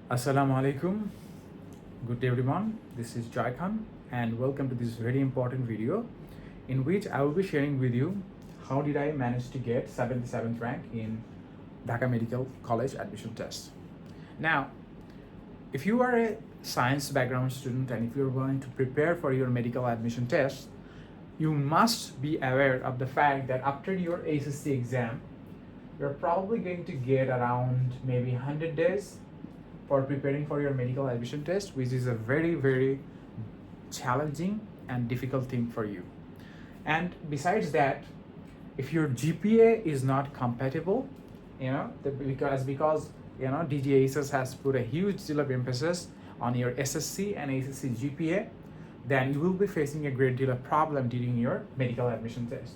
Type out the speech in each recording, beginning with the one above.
Assalamu alaikum. Good day, everyone. This is Jai Khan, and welcome to this very important video in which I will be sharing with you how did I manage to get 77th rank in Dhaka Medical College admission test. Now, if you are a science background student and if you're going to prepare for your medical admission test, you must be aware of the fact that after your ACC exam, you're probably going to get around maybe 100 days for preparing for your medical admission test, which is a very challenging and difficult thing for you. And besides that, if your GPA is not compatible, because DGASS has put a huge deal of emphasis on your SSC and ACC GPA, then you will be facing a great deal of problem during your medical admission test.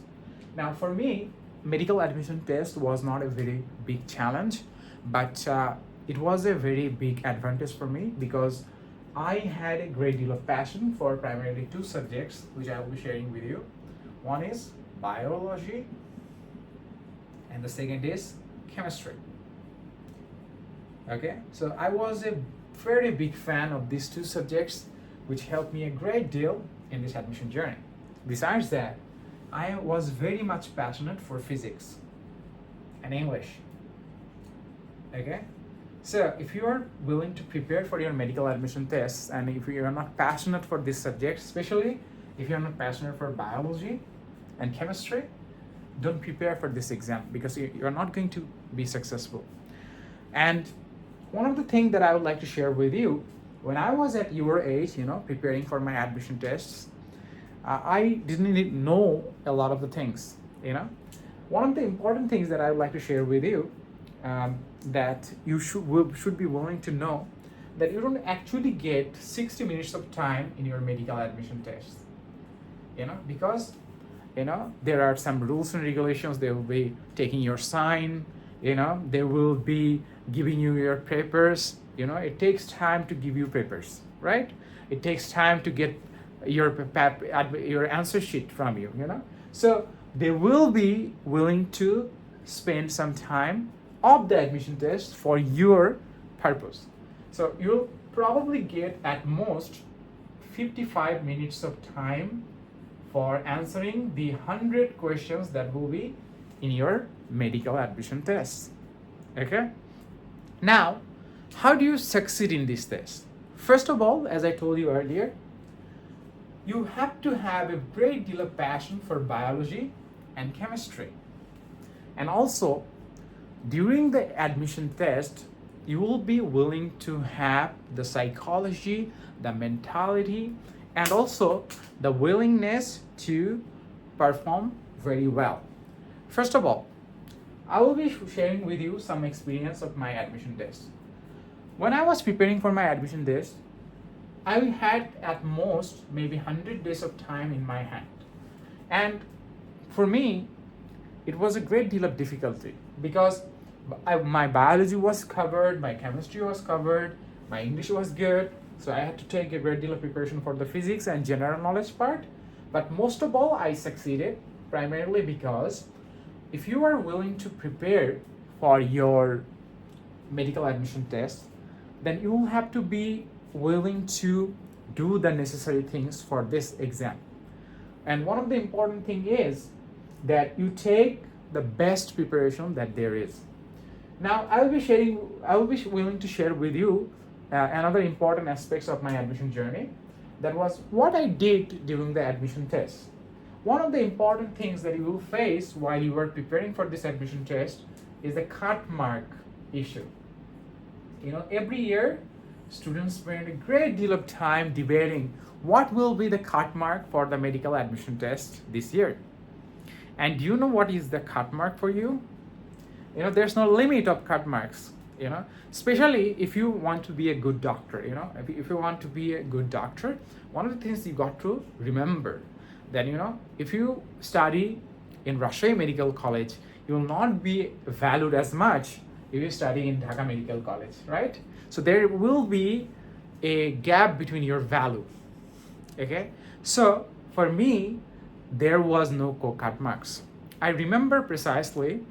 Now, for me, medical admission test was not a very big challenge, but it was a very big advantage for me because I had a great deal of passion for primarily two subjects, which I will be sharing with you. One is biology, and the second is chemistry. Okay, so I was a very big fan of these two subjects, which helped me a great deal in this admission journey. Besides that, I was very much passionate for physics and English. Okay, so if you are willing to prepare for your medical admission tests and if you are not passionate for this subject, especially if you are not passionate for biology and chemistry, don't prepare for this exam because you are not going to be successful. And one of the things that I would like to share with you, when I was at your age, preparing for my admission tests, I didn't know a lot of the things. One of the important things that I would like to share with you, that you should be willing to know, that you don't actually get 60 minutes of time in your medical admission test. Because there are some rules and regulations. They will be taking your sign. They will be giving you your papers. It takes time to give you papers, right? It takes time to get your answer sheet from you. So they will be willing to spend some time of the admission test for your purpose. So you'll probably get at most 55 minutes of time for answering the 100 questions that will be in your medical admission test. Okay? Now, how do you succeed in this test? First of all, as I told you earlier, you have to have a great deal of passion for biology and chemistry. And also, during the admission test, you will be willing to have the psychology, the mentality, and also the willingness to perform very well. First of all, I will be sharing with you some experience of my admission test. When I was preparing for my admission test, I had at most maybe 100 days of time in my hand. And for me, it was a great deal of difficulty because my biology was covered, my chemistry was covered, my English was good, so I had to take a great deal of preparation for the physics and general knowledge part. But most of all, I succeeded primarily because if you are willing to prepare for your medical admission test, then you will have to be willing to do the necessary things for this exam. And one of the important thing is that you take the best preparation that there is. Now, I will be willing to share with you another important aspects of my admission journey. That was what I did during the admission test. One of the important things that you will face while you are preparing for this admission test is the cut mark issue. Every year, students spend a great deal of time debating what will be the cut mark for the medical admission test this year. And do you know what is the cut mark for you? There's no limit of cut marks, especially if you want to be a good doctor. If you want to be a good doctor, one of the things you got to remember that, if you study in Rajshahi Medical College, you will not be valued as much if you study in Dhaka Medical College, right? So there will be a gap between your value. Okay, so for me, there was no cut marks. I remember precisely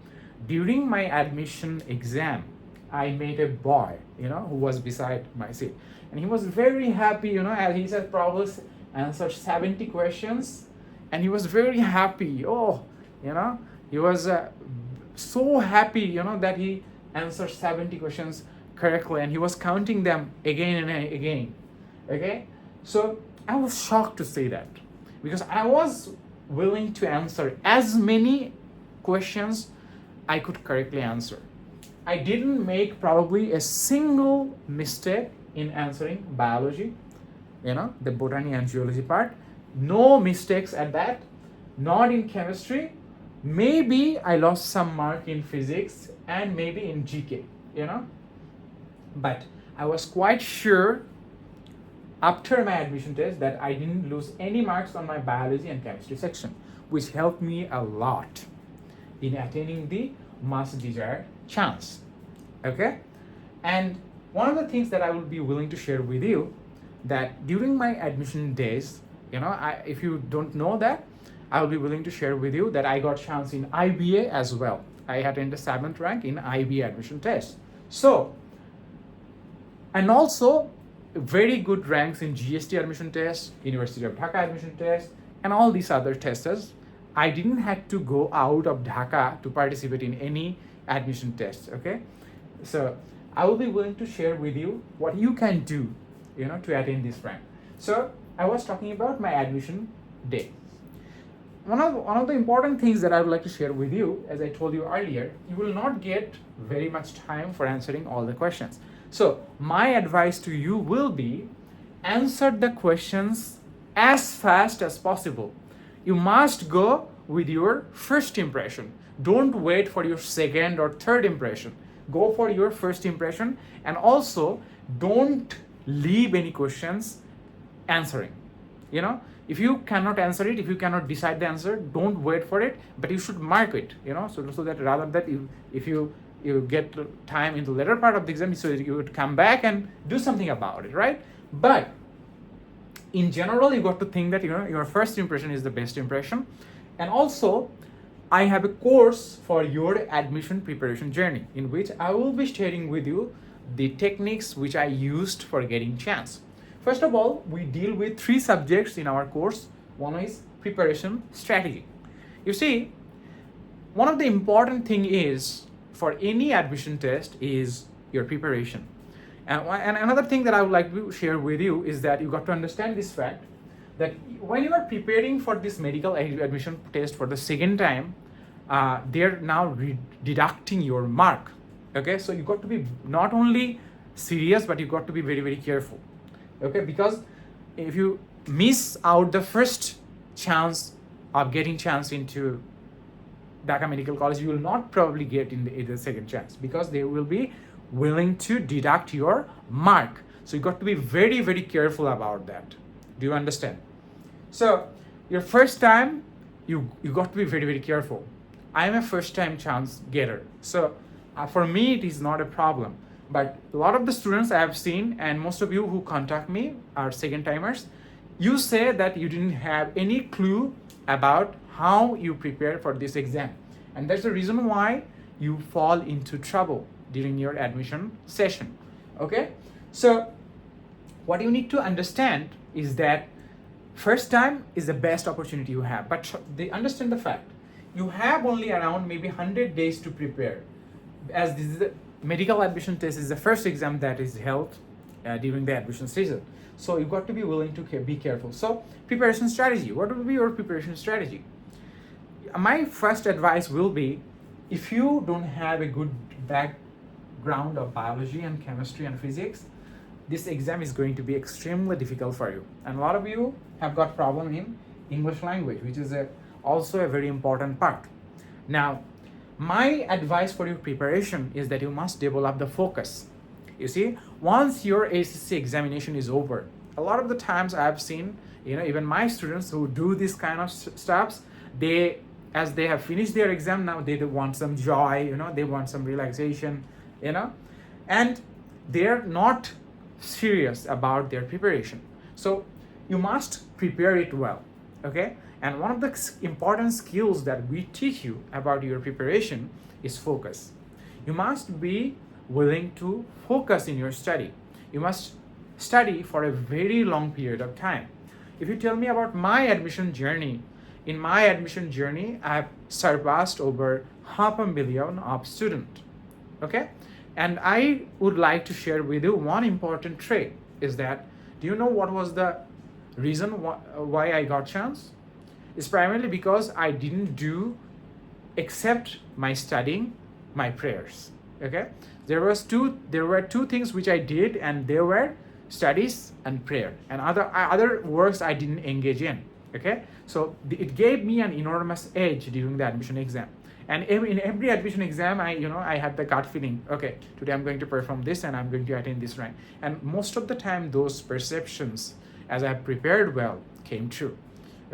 during my admission exam, I met a boy, who was beside my seat. And he was very happy, as he said, probably answered 70 questions. And he was very happy. Oh, he was so happy, that he answered 70 questions correctly. And he was counting them again and again. Okay? So I was shocked to see that, because I was willing to answer as many questions I could correctly answer. I didn't make probably a single mistake in answering biology, the botany and geology part. No mistakes at that, not in chemistry. Maybe I lost some mark in physics and maybe in GK, But I was quite sure after my admission test that I didn't lose any marks on my biology and chemistry section, which helped me a lot in attaining the much desired chance. Okay? And one of the things that I will be willing to share with you, that during my admission days, if you don't know that, I will be willing to share with you that I got chance in IBA as well. I attained the 7th rank in IBA admission test. So, and also very good ranks in GST admission test, University of Dhaka admission test, and all these other tests. I didn't have to go out of Dhaka to participate in any admission tests, okay? So I will be willing to share with you what you can do, to attain this rank. So I was talking about my admission day. One of the important things that I would like to share with you, as I told you earlier, you will not get very much time for answering all the questions. So my advice to you will be, answer the questions as fast as possible. You must go with your first impression. Don't wait for your second or third impression. Go for your first impression, and also don't leave any questions answering. If you cannot answer it, if you cannot decide the answer, don't wait for it, but you should mark it, so that rather that if you get time in the later part of the exam, so that you would come back and do something about it, right? But in general, you got to think that your first impression is the best impression. And also, I have a course for your admission preparation journey, in which I will be sharing with you the techniques which I used for getting chance. First of all, we deal with 3 subjects in our course. One is preparation strategy. You see, one of the important thing is for any admission test is your preparation. And another thing that I would like to share with you is that you got to understand this fact, that when you are preparing for this medical admission test for the second time, they're now deducting your mark. Okay, so you got to be not only serious, but you got to be very, very careful. Okay, because if you miss out the first chance of getting chance into Dhaka Medical College, you will not probably get in the second chance, because they will be willing to deduct your mark. So you got to be very, very careful about that. Do you understand? So your first time, you got to be very, very careful. I am a first time chance getter, so for me it is not a problem. But a lot of the students I have seen, and most of you who contact me are second timers, you say that you didn't have any clue about how you prepare for this exam, and that's the reason why you fall into trouble during your admission session. Okay, so what you need to understand is that first time is the best opportunity you have, but they understand the fact you have only around maybe 100 days to prepare, as this is the medical admission test is the first exam that is held during the admission season. So you've got to be willing to be careful. So preparation strategy, what will be your preparation strategy? My first advice will be, if you don't have a good background of biology and chemistry and physics, this exam is going to be extremely difficult for you. And a lot of you have got problem in English language, which is also a very important part. Now, my advice for your preparation is that you must develop the focus. You see, once your ACC examination is over, a lot of the times I've seen, even my students who do this kind of stuffs, as they have finished their exam, now they want some joy, they want some relaxation, and they're not serious about their preparation. So you must prepare it well, okay? And one of the important skills that we teach you about your preparation is focus. You must be willing to focus in your study. You must study for a very long period of time. If you tell me about my admission journey, in my admission journey, I've surpassed over 500,000 of students. Okay, and I would like to share with you one important trait is that, do you know what was the reason why I got chance? It's primarily because I didn't do except my studying, my prayers. Okay, there were two things which I did, and they were studies and prayer, and other works I didn't engage in. Okay, so it gave me an enormous edge during the admission exam. And in every admission exam, I had the gut feeling, okay, today I'm going to perform this and I'm going to attain this rank. And most of the time, those perceptions, as I have prepared well, came true.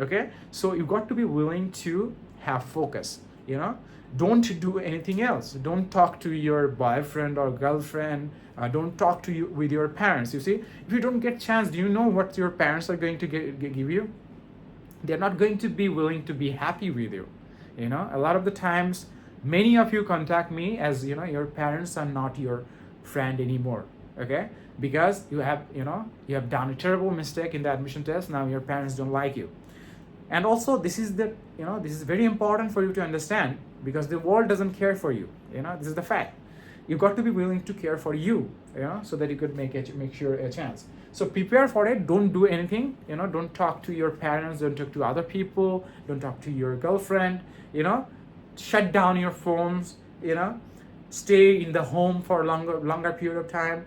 Okay, so you got to be willing to have focus. Don't do anything else. Don't talk to your boyfriend or girlfriend. Don't talk to you with your parents. You see, if you don't get chance, do you know what your parents are going to give you? They're not going to be willing to be happy with you. A lot of the times, many of you contact me as your parents are not your friend anymore. Okay, because you have done a terrible mistake in the admission test. Now your parents don't like you. And also, this is very important for you to understand, because the world doesn't care for you. This is the fact. You've got to be willing to care for you, so that you could make sure a chance. So prepare for it. Don't do anything. Don't talk to your parents. Don't talk to other people. Don't talk to your girlfriend. Shut down your phones. Stay in the home for a longer period of time.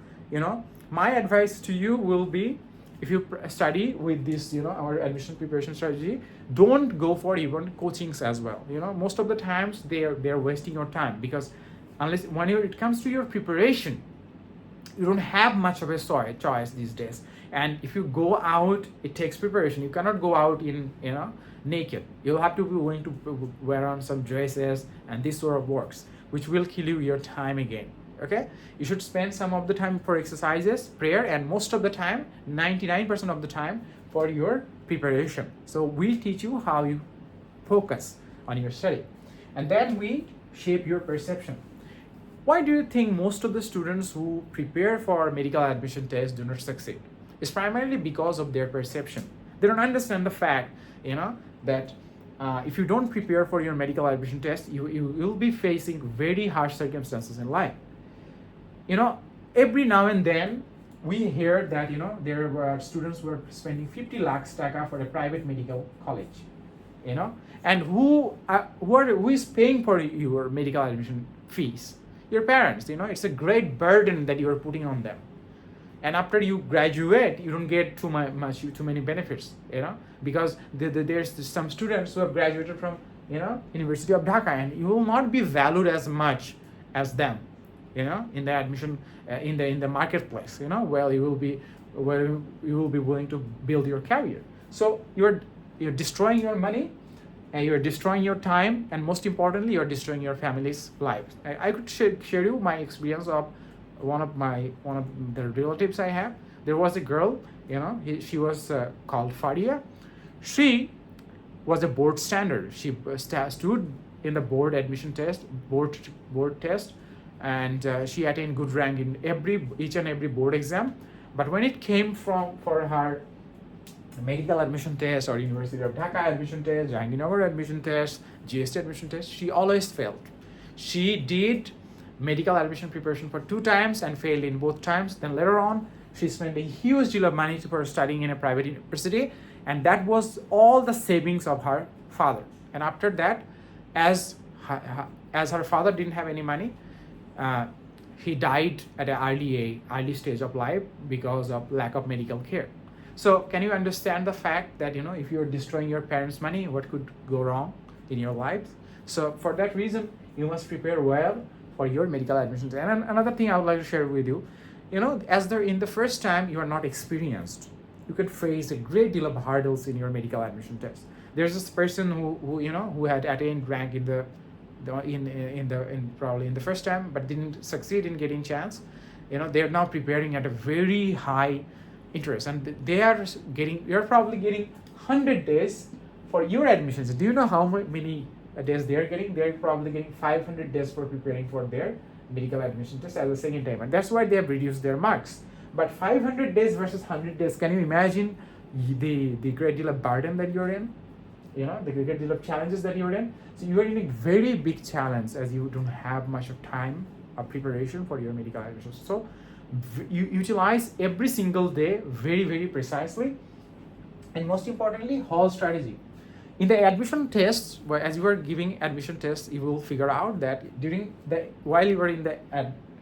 My advice to you will be, if you study with this, our admission preparation strategy, don't go for even coachings as well. Most of the times they're wasting your time, because unless when it comes to your preparation, you don't have much of a choice these days. And if you go out, it takes preparation. You cannot go out in naked. You'll have to be willing to wear on some dresses and this sort of works, which will kill you your time again. Okay, you should spend some of the time for exercises, prayer, and most of the time, 99% of the time, for your preparation. So we teach you how you focus on your study, and then we shape your perception. Why do you think most of the students who prepare for medical admission tests do not succeed? It's primarily because of their perception. They don't understand the fact, that if you don't prepare for your medical admission test, you will be facing very harsh circumstances in life. Every now and then we hear that there were students who were spending 50 lakhs taka for a private medical college, and who is paying for your medical admission fees? Your parents. It's a great burden that you are putting on them. And after you graduate, you don't get too many benefits, because there's some students who have graduated from University of Dhaka, and you will not be valued as much as them, in the admission in the marketplace, where you will be willing to build your career. So you're destroying your money, and you're destroying your time, and most importantly, you're destroying your family's lives. I could share you my experience of one of the relatives I have. There was a girl, she was called Faria. She was a board standard. She stood in the board admission test, board test, and she attained good rank in each and every board exam. But when it came for her medical admission test or University of Dhaka admission test, Jahangirnagar admission test, GST admission test, she always failed. She did medical admission preparation for 2 times and failed in both times. Then later on, she spent a huge deal of money for studying in a private university, and that was all the savings of her father. And after that, as her father didn't have any money, he died at an early stage of life because of lack of medical care. So can you understand the fact that if you're destroying your parents' money, what could go wrong in your life? So for that reason, you must prepare well for your medical admissions. And another thing I would like to share with you, as in the first time you are not experienced, you could face a great deal of hurdles in your medical admission test. There's this person who had attained rank probably in the first time, but didn't succeed in getting chance. They are now preparing at a very high interest, and you're probably getting 100 days for your admissions. Do you know how many days they're getting? They're probably getting 500 days for preparing for their medical admission test as a second time, and that's why they have reduced their marks. But 500 days versus 100 days, can you imagine the great deal of burden that you're in? You know, the great deal of challenges that you're in. So you are in a very big challenge as you don't have much of time of preparation for your medical admission. So you utilize every single day very, very precisely, and most importantly, whole strategy. In the admission tests, where as you are giving admission tests, you will figure out that while you are in the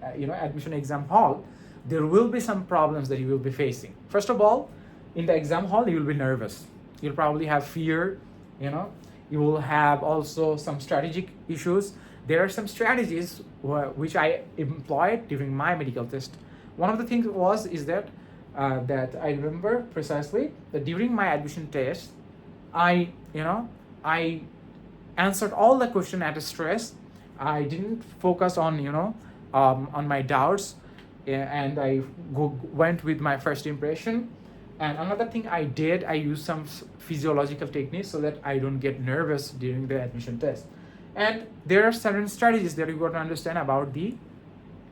admission exam hall, there will be some problems that you will be facing. First of all, in the exam hall, you will be nervous. You'll probably have fear. You will have also some strategic issues. There are some strategies which I employed during my medical test. One of the things is that I remember precisely that during my admission test, I answered all the question at a stress. I didn't focus on my doubts, and I went with my first impression. And another thing I did, I used some physiological techniques so that I don't get nervous during the admission test. And there are certain strategies that you got to understand about the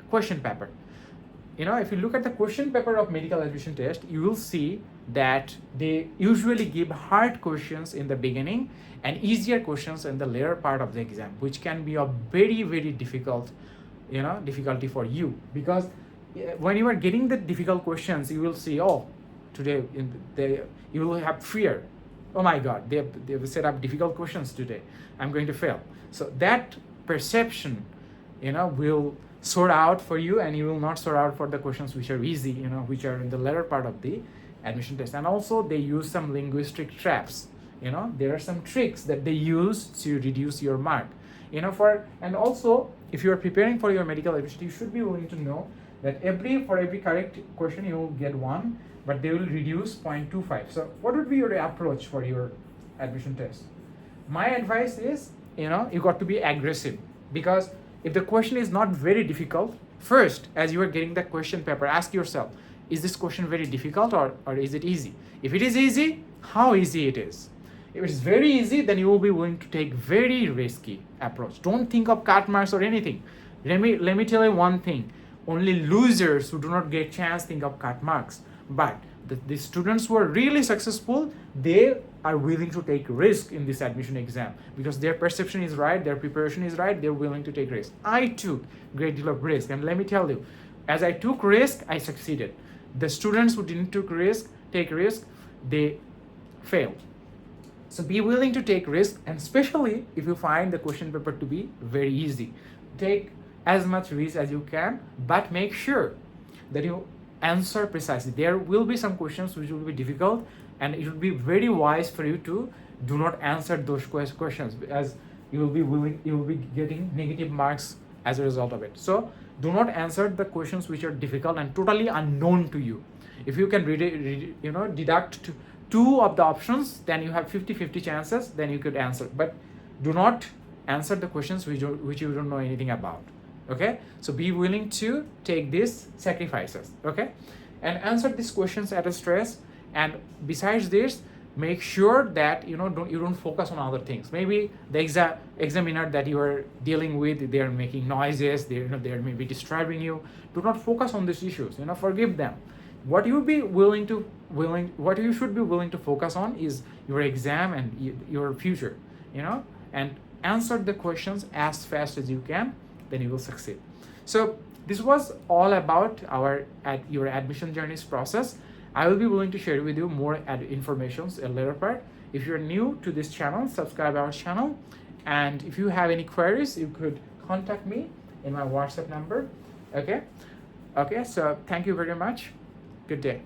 question paper. If you look at the question paper of medical admission test, you will see that they usually give hard questions in the beginning and easier questions in the later part of the exam, which can be a very, very difficulty for you, because when you are getting the difficult questions, you will see, today you will have fear. Oh my God, they have set up difficult questions today. I'm going to fail. So that perception, will sort out for you, and you will not sort out for the questions which are easy, which are in the later part of the admission test. And also they use some linguistic traps. There are some tricks that they use to reduce your mark. And also if you are preparing for your medical admission, you should be willing to know that for every correct question you will get 1, but they will reduce 0.25. So what would be your approach for your admission test? My advice is, you got to be aggressive, because if the question is not very difficult, first, as you are getting the question paper, ask yourself, is this question very difficult or is it easy? If it is easy, how easy it is? If it's very easy, then you will be willing to take very risky approach. Don't think of cut marks or anything. Let me tell you one thing. Only losers who do not get chance think of cut marks. But the students who are really successful, they are willing to take risk in this admission exam, because their perception is right, their preparation is right, they're willing to take risk. I took a great deal of risk, and let me tell you, as I took risk, I succeeded. The students who didn't take risk, they failed. So be willing to take risk, and especially if you find the question paper to be very easy. Take as much risk as you can, but make sure that you answer precisely. There will be some questions which will be difficult, and it will be very wise for you to do not answer those questions, as you will be getting negative marks as a result of it. So do not answer the questions which are difficult and totally unknown to you. If you can deduct two of the options, then you have 50-50 chances, then you could answer. But do not answer the questions which you don't know anything about. Okay, so be willing to take these sacrifices, okay, and answer these questions at a stress. And besides this, make sure that you don't focus on other things. Maybe the examiner that you are dealing with, they are making noises, they are maybe disturbing you. Do not focus on these issues. Forgive them. What you should be willing to focus on is your exam and your future. And answer the questions as fast as you can, then you will succeed. So this was all about your admission journeys process. I will be willing to share with you more informations a later part. If you're new to this channel, subscribe our channel. And if you have any queries, you could contact me in my WhatsApp number. Okay, so thank you very much. Good day.